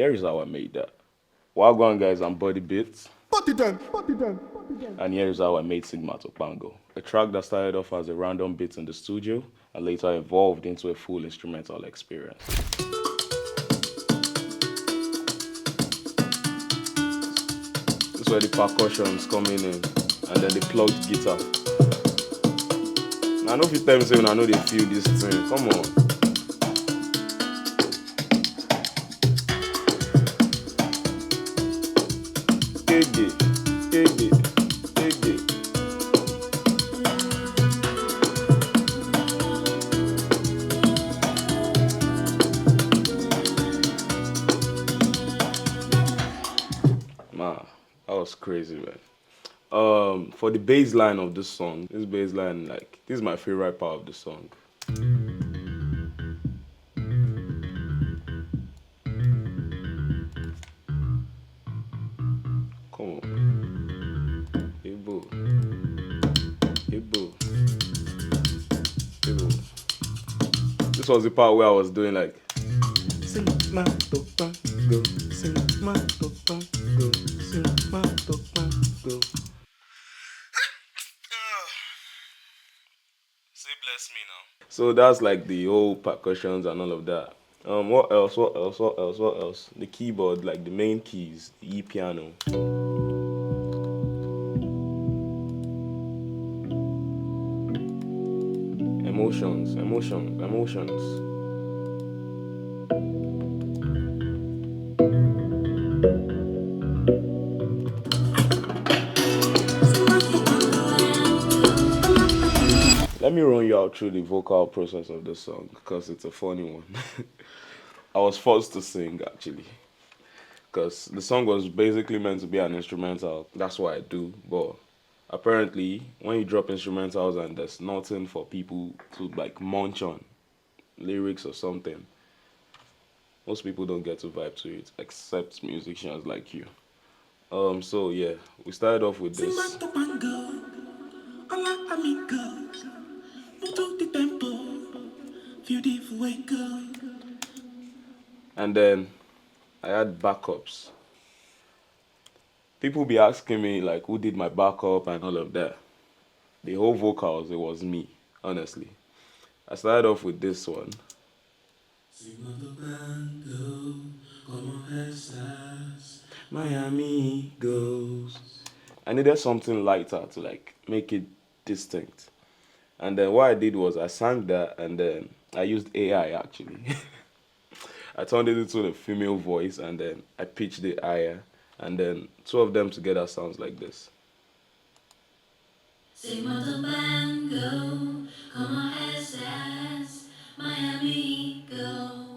here is how I made that. Wagwan guys, I'm BodyBeatz. And here is how I made Singmatopango, a track that started off as a random beat in the studio and later evolved into a full instrumental experience. This is where the percussions coming in and then the plugged guitar. Now, I know if you tell me say I know they feel this thing. Come on. Man, that was crazy, man. For the bass line of this song, this bass line, like, this is my favorite part of the song. Come on. Hey, boo. Hey, boo. Hey, boo. This was the part where I was doing like, Singmatopango, Singmatopango, Singmatopango. Say bless me now. So that's like the whole percussions and all of that. What else? What else? What else? What else? The keyboard, like the main keys, the E piano. Emotions, emotions, emotions. Let me run you out through the vocal process of this song because it's a funny one. I was forced to sing actually because the song was basically meant to be an instrumental. That's what I do, but apparently when you drop instrumentals and there's nothing for people to like munch on, lyrics or something, most people don't get to vibe to it except musicians like you. So yeah, we started off with this. And then I had backups. People be asking me like who did my backup and all of that. The whole vocals, it was me, honestly. I started off with this one. Miami goes. I needed something lighter to like make it distinct. And then what I did was I sang that and then I used AI actually. I turned it into a female voice and then I pitched it higher and then two of them together sounds like this.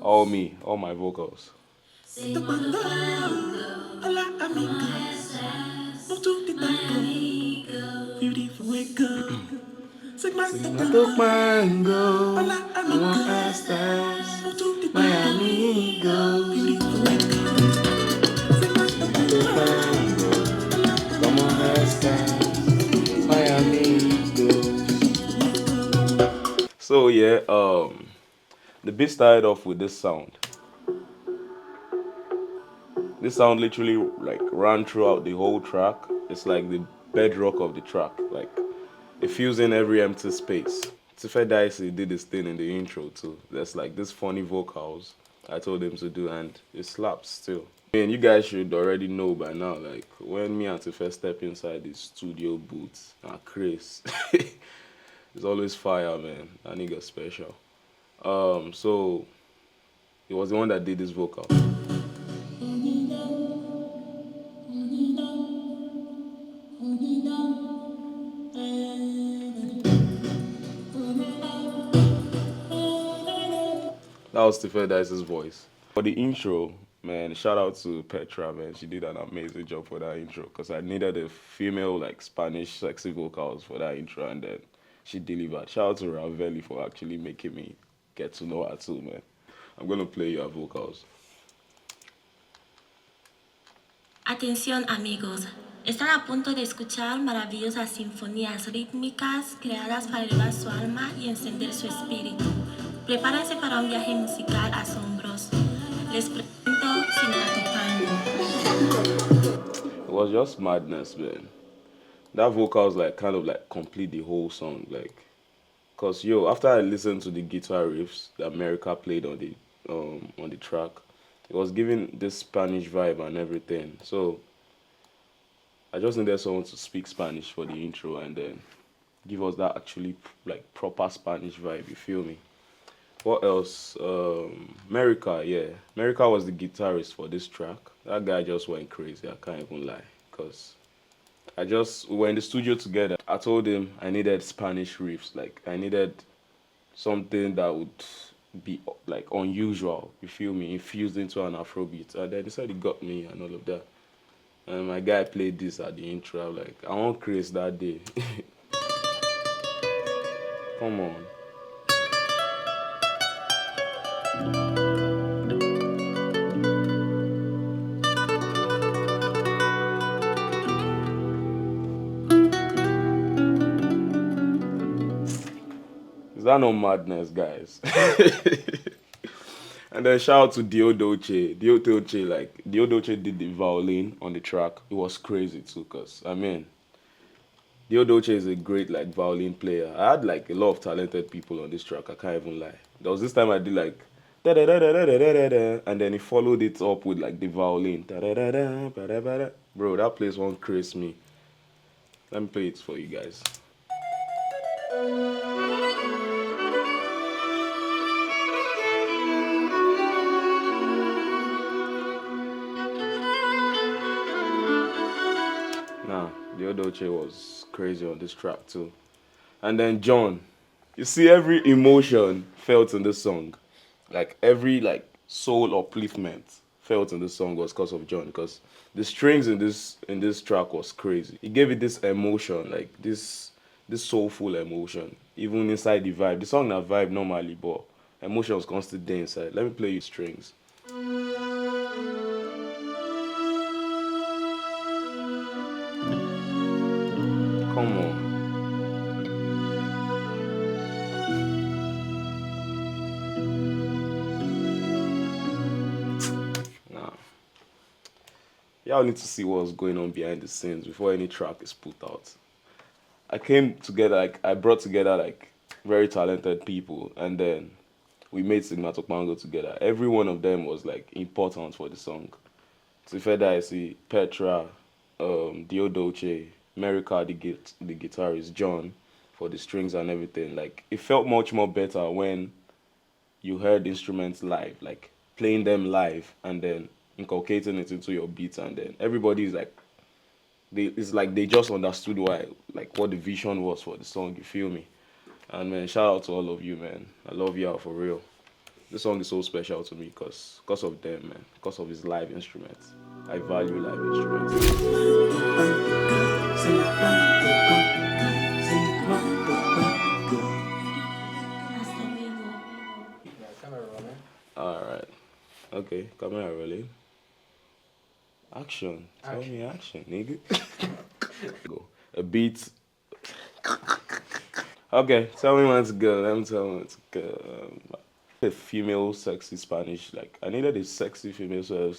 All me, all my vocals. Singmatopango, my amigos. Singmatopango, como estas, my amigos. So yeah, the beat started off with this sound. This sound literally like ran throughout the whole track. It's like the bedrock of the track. Like it fills in every empty space. Tife Dicey did this thing in the intro too. There's like this funny vocals I told him to do and it slaps still. I mean, you guys should already know by now, like when me and Tife step inside the studio booth, Chris, it's always fire, man. That nigga special. So he was the one that did this vocal. That was Tife Dice's voice. For the intro, man, shout out to Petra, man. She did an amazing job for that intro because I needed a female, like, Spanish sexy vocals for that intro and then she delivered. Shout out to Ravelli for actually making me get to know her too, man. I'm going to play your vocals. Atención amigos, están a punto de escuchar maravillosas sinfonías rítmicas creadas para elevar su alma y encender su espíritu. Prepárense para un viaje musical asombroso. Les presento Singmatopango. was just madness, man. That vocals like kind of like complete the whole song, like, cause yo, after I listened to the guitar riffs that America played on the track, it was giving this Spanish vibe and everything. So I just needed someone to speak Spanish for the intro and then give us that actually like proper Spanish vibe. You feel me? What else? America, yeah. America was the guitarist for this track. That guy just went crazy. I can't even lie, cause we were in the studio together. I told him I needed Spanish riffs. Like I needed something that would be like unusual. You feel me? Infused into an Afrobeat. And then he said he got me and all of that. And my guy played this at the intro. I'm like, I want Chris that day. Come on. Is that no madness, guys? And then shout out to Dio Dolce. Dio Dolce did the violin on the track. It was crazy too, cause I mean, Dio Dolce is a great like violin player. I had like a lot of talented people on this track. I can't even lie. There was this time I did like da da da da da da da da, and then he followed it up with like the violin. Da da da da ba da ba da. Bro, that place won't craze me. Let me play it for you guys. Nah, Dio Dolce was crazy on this track too. And then John, you see every emotion felt in this song, like every like soul upliftment felt in this song was because of John. Because the strings in this track was crazy. He gave it this emotion, like this soulful emotion, even inside the vibe. The song not vibe normally, but emotion was constant there inside. Let me play you strings. Come on. Nah. Y'all need to see what's going on behind the scenes before any track is put out. I came together, like I brought together like very talented people, and then we made Singmatopango together. Every one of them was like important for the song. Tifeda, I see Petra, Dio Dolce, America, the guitarist, John, for the strings and everything. Like it felt much more better when you heard instruments live, like playing them live and then inculcating it into your beats, and then everybody is like it's like they just understood why, like what the vision was for the song. You feel me? And man, shout out to all of you, man. I love y'all for real. This song is so special to me because of them, man. Because of his live instruments. I value live instruments. Hasta luego. All right. Okay, camera rolling. Action. Tell me action, nigga. Go. A beat. Okay, tell me when to go. Let me tell me when to go. A female sexy Spanish, like I needed a sexy female so